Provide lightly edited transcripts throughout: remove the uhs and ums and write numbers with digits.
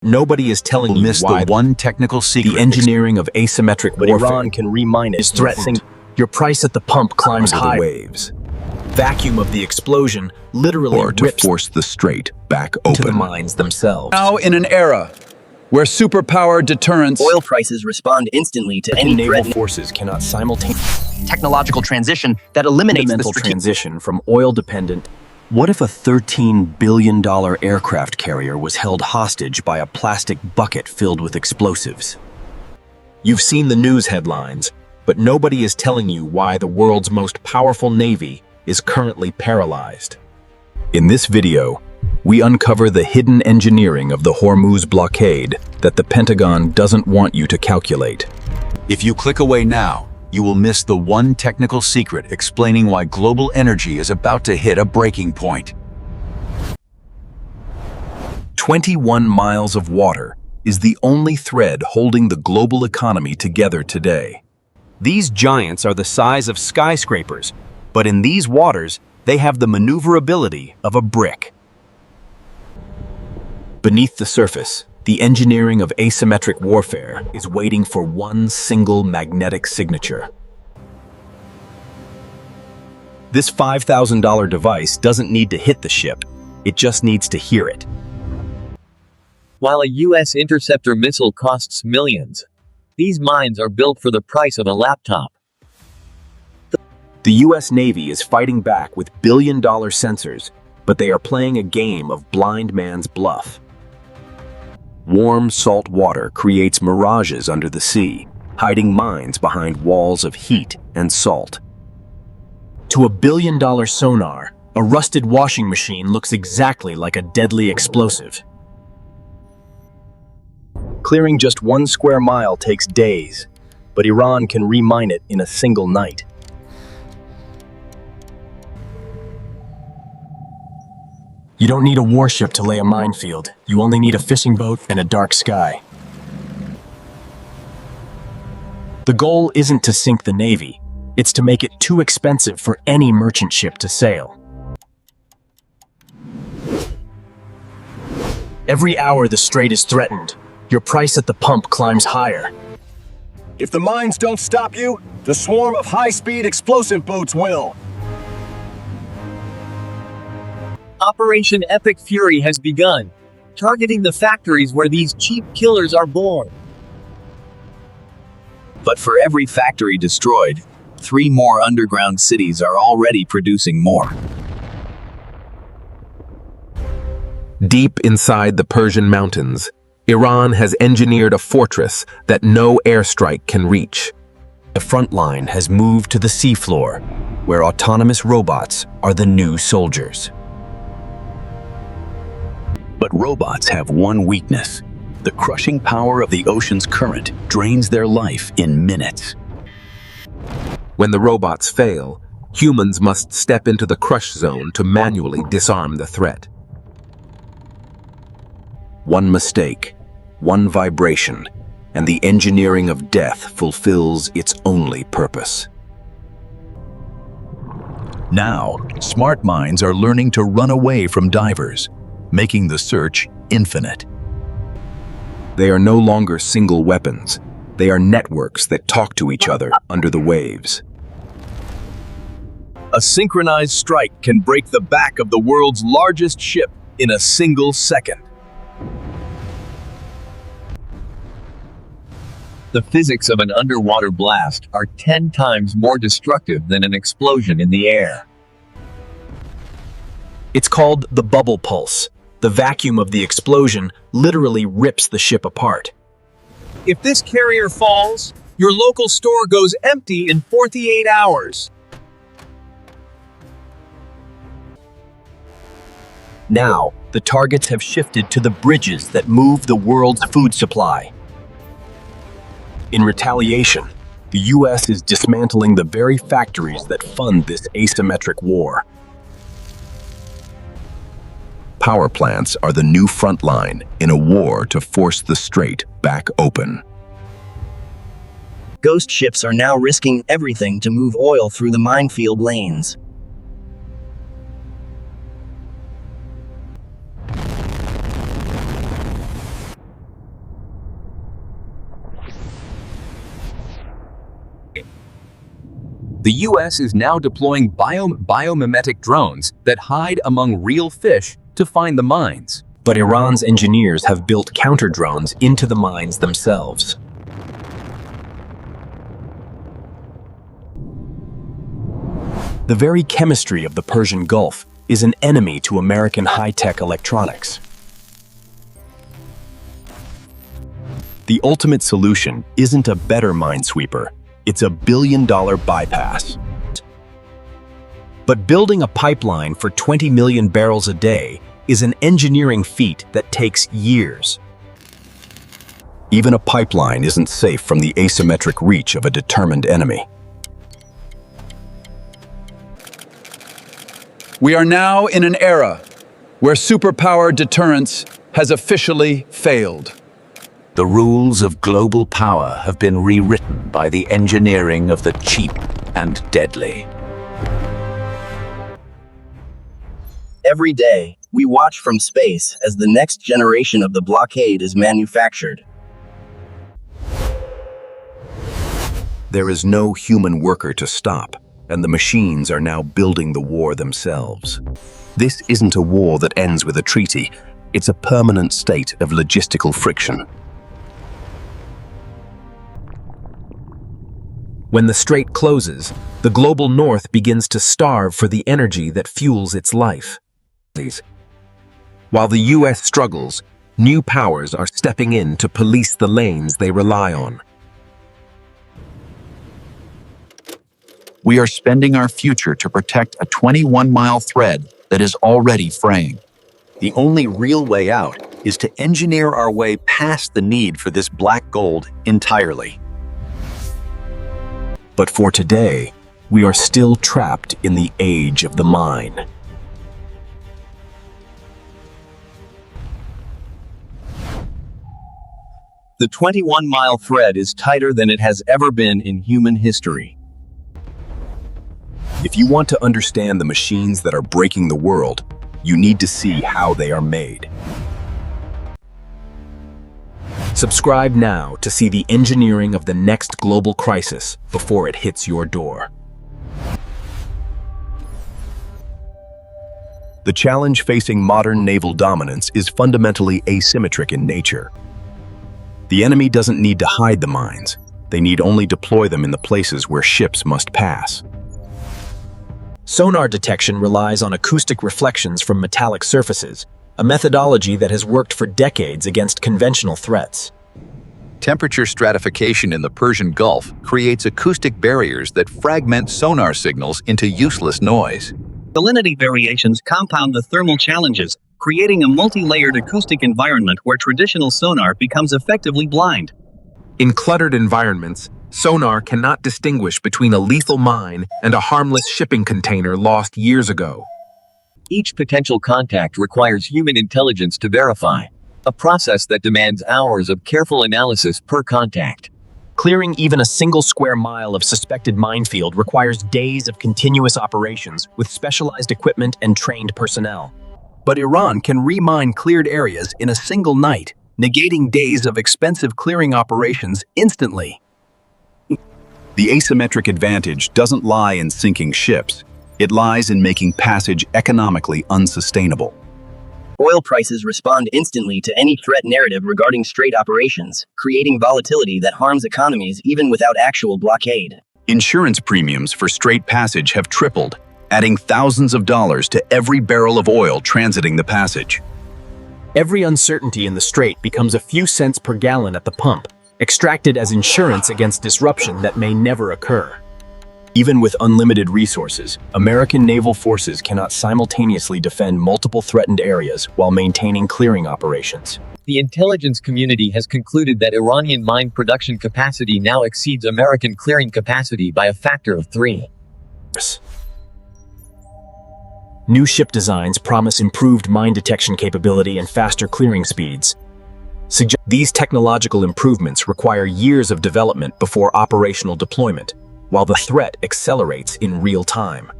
Nobody is telling you why the one technical secret. the engineering of asymmetric But warfare Iran can remine it. is threatened. Your price at the pump climbs Under the high. waves, Vacuum of the explosion literally or to rips force the strait back into the open. mines themselves. Now in an era where superpower deterrence Oil prices respond instantly to any Naval threat. forces cannot simultaneously Technological transition that eliminates the mental strategic. transition from oil-dependent. What if a $13 billion aircraft carrier was held hostage by a plastic bucket filled with explosives? You've seen the news headlines, but nobody is telling you why the world's most powerful navy is currently paralyzed. In this video, we uncover the hidden engineering of the Hormuz blockade that the Pentagon doesn't want you to calculate. If you click away now, you will miss the one technical secret explaining why global energy is about to hit a breaking point. 21 miles of water is the only thread holding the global economy together today. These giants are the size of skyscrapers, but in these waters, they have the maneuverability of a brick. Beneath the surface, the engineering of asymmetric warfare is waiting for one single magnetic signature. This $5,000 device doesn't need to hit the ship, it just needs to hear it. While a U.S. interceptor missile costs millions, these mines are built for the price of a laptop. The U.S. Navy is fighting back with billion-dollar sensors, but they are playing a game of blind man's bluff. Warm, salt water creates mirages under the sea, hiding mines behind walls of heat and salt. To a billion-dollar sonar, a rusted washing machine looks exactly like a deadly explosive. Clearing just 1 square mile takes days, but Iran can remine it in a single night. You don't need a warship to lay a minefield. You only need a fishing boat and a dark sky. The goal isn't to sink the Navy. It's to make it too expensive for any merchant ship to sail. Every hour the strait is threatened, your price at the pump climbs higher. If the mines don't stop you, the swarm of high-speed explosive boats will. Operation Epic Fury has begun, targeting the factories where these cheap killers are born. But for every factory destroyed, 3 more underground cities are already producing more. Deep inside the Persian mountains, Iran has engineered a fortress that no airstrike can reach. The front line has moved to the seafloor, where autonomous robots are the new soldiers. But robots have one weakness. The crushing power of the ocean's current drains their life in minutes. When the robots fail, humans must step into the crush zone to manually disarm the threat. One mistake, one vibration, and the engineering of death fulfills its only purpose. Now, smart mines are learning to run away from divers, making the search infinite. They are no longer single weapons. They are networks that talk to each other under the waves. A synchronized strike can break the back of the world's largest ship in a single second. The physics of an underwater blast are 10 times more destructive than an explosion in the air. It's called the bubble pulse. The vacuum of the explosion literally rips the ship apart. If this carrier falls, your local store goes empty in 48 hours. Now, the targets have shifted to the bridges that move the world's food supply. In retaliation, the U.S. is dismantling the very factories that fund this asymmetric war. Power plants are the new front line in a war to force the strait back open. Ghost ships are now risking everything to move oil through the minefield lanes. The US is now deploying biomimetic drones that hide among real fish to find the mines. But Iran's engineers have built counter-drones into the mines themselves. The very chemistry of the Persian Gulf is an enemy to American high-tech electronics. The ultimate solution isn't a better minesweeper, it's a billion-dollar bypass. But building a pipeline for 20 million barrels a day is an engineering feat that takes years. Even a pipeline isn't safe from the asymmetric reach of a determined enemy. We are now in an era where superpower deterrence has officially failed. The rules of global power have been rewritten by the engineering of the cheap and deadly. Every day, we watch from space as the next generation of the Blockade is manufactured. There is no human worker to stop, and the machines are now building the war themselves. This isn't a war that ends with a treaty, it's a permanent state of logistical friction. When the strait closes, the global north begins to starve for the energy that fuels its life. While the US struggles, new powers are stepping in to police the lanes they rely on. We are spending our future to protect a 21-mile thread that is already fraying. The only real way out is to engineer our way past the need for this black gold entirely. But for today, we are still trapped in the age of the mine. The 21-mile thread is tighter than it has ever been in human history. If you want to understand the machines that are breaking the world, you need to see how they are made. Subscribe now to see the engineering of the next global crisis before it hits your door. The challenge facing modern naval dominance is fundamentally asymmetric in nature. The enemy doesn't need to hide the mines. They need only deploy them in the places where ships must pass. Sonar detection relies on acoustic reflections from metallic surfaces, a methodology that has worked for decades against conventional threats. Temperature stratification in the Persian Gulf creates acoustic barriers that fragment sonar signals into useless noise. Salinity variations compound the thermal challenges, creating a multi-layered acoustic environment where traditional sonar becomes effectively blind. In cluttered environments, sonar cannot distinguish between a lethal mine and a harmless shipping container lost years ago. Each potential contact requires human intelligence to verify, a process that demands hours of careful analysis per contact. Clearing even a single square mile of suspected minefield requires days of continuous operations with specialized equipment and trained personnel. But Iran can remine cleared areas in a single night, negating days of expensive clearing operations instantly. The asymmetric advantage doesn't lie in sinking ships. It lies in making passage economically unsustainable. Oil prices respond instantly to any threat narrative regarding strait operations, creating volatility that harms economies even without actual blockade. Insurance premiums for strait passage have tripled, adding thousands of dollars to every barrel of oil transiting the passage. Every uncertainty in the strait becomes a few cents per gallon at the pump, extracted as insurance against disruption that may never occur. Even with unlimited resources, American naval forces cannot simultaneously defend multiple threatened areas while maintaining clearing operations. The intelligence community has concluded that Iranian mine production capacity now exceeds American clearing capacity by a factor of 3. New ship designs promise improved mine detection capability and faster clearing speeds. These technological improvements require years of development before operational deployment, while the threat accelerates in real time.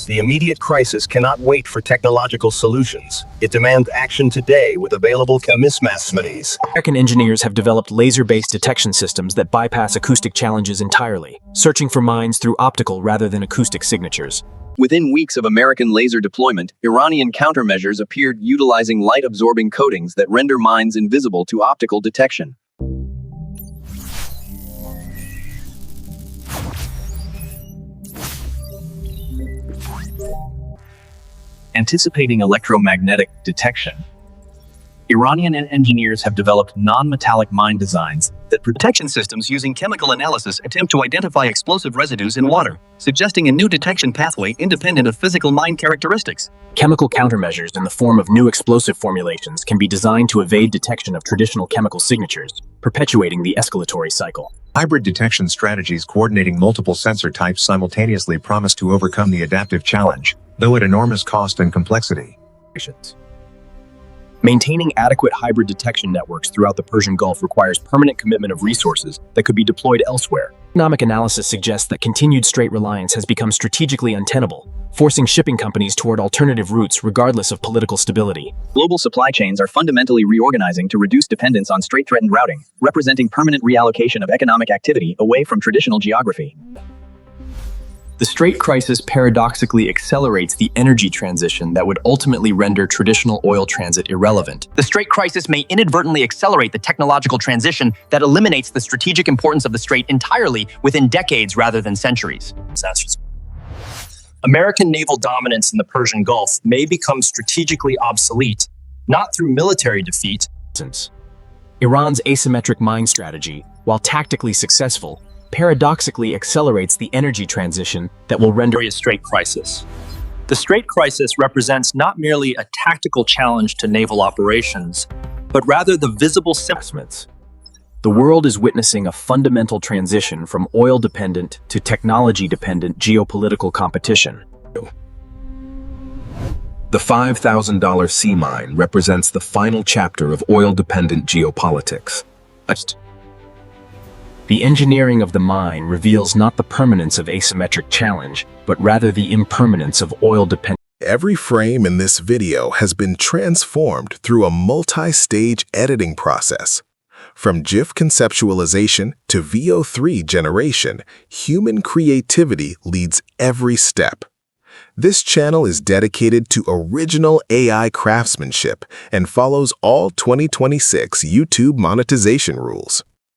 The immediate crisis cannot wait for technological solutions. It demands action today with available chemistries. American engineers have developed laser-based detection systems that bypass acoustic challenges entirely, searching for mines through optical rather than acoustic signatures. Within weeks of American laser deployment, Iranian countermeasures appeared utilizing light-absorbing coatings that render mines invisible to optical detection. Anticipating electromagnetic detection, Iranian engineers have developed non-metallic mine designs that protection systems using chemical analysis attempt to identify explosive residues in water, suggesting a new detection pathway independent of physical mine characteristics. Chemical countermeasures in the form of new explosive formulations can be designed to evade detection of traditional chemical signatures, perpetuating the escalatory cycle. Hybrid detection strategies coordinating multiple sensor types simultaneously promise to overcome the adaptive challenge, though at enormous cost and complexity. Maintaining adequate hybrid detection networks throughout the Persian Gulf requires permanent commitment of resources that could be deployed elsewhere. Economic analysis suggests that continued Strait reliance has become strategically untenable, forcing shipping companies toward alternative routes regardless of political stability. Global supply chains are fundamentally reorganizing to reduce dependence on Strait-threatened routing, representing permanent reallocation of economic activity away from traditional geography. The Strait crisis paradoxically accelerates the energy transition that would ultimately render traditional oil transit irrelevant. The Strait crisis may inadvertently accelerate the technological transition that eliminates the strategic importance of the Strait entirely within decades rather than centuries. American naval dominance in the Persian Gulf may become strategically obsolete, not through military defeat. Iran's asymmetric mine strategy, while tactically successful, paradoxically accelerates the energy transition that will render a Strait crisis. The Strait crisis represents not merely a tactical challenge to naval operations, but rather the visible assessments. The world is witnessing a fundamental transition from oil-dependent to technology-dependent geopolitical competition. The $5,000 sea mine represents the final chapter of oil-dependent geopolitics. The engineering of the mine reveals not the permanence of asymmetric challenge, but rather the impermanence of oil-dependent. Every frame in this video has been transformed through a multi-stage editing process. From GIF conceptualization to VO3 generation, human creativity leads every step. This channel is dedicated to original AI craftsmanship and follows all 2026 YouTube monetization rules.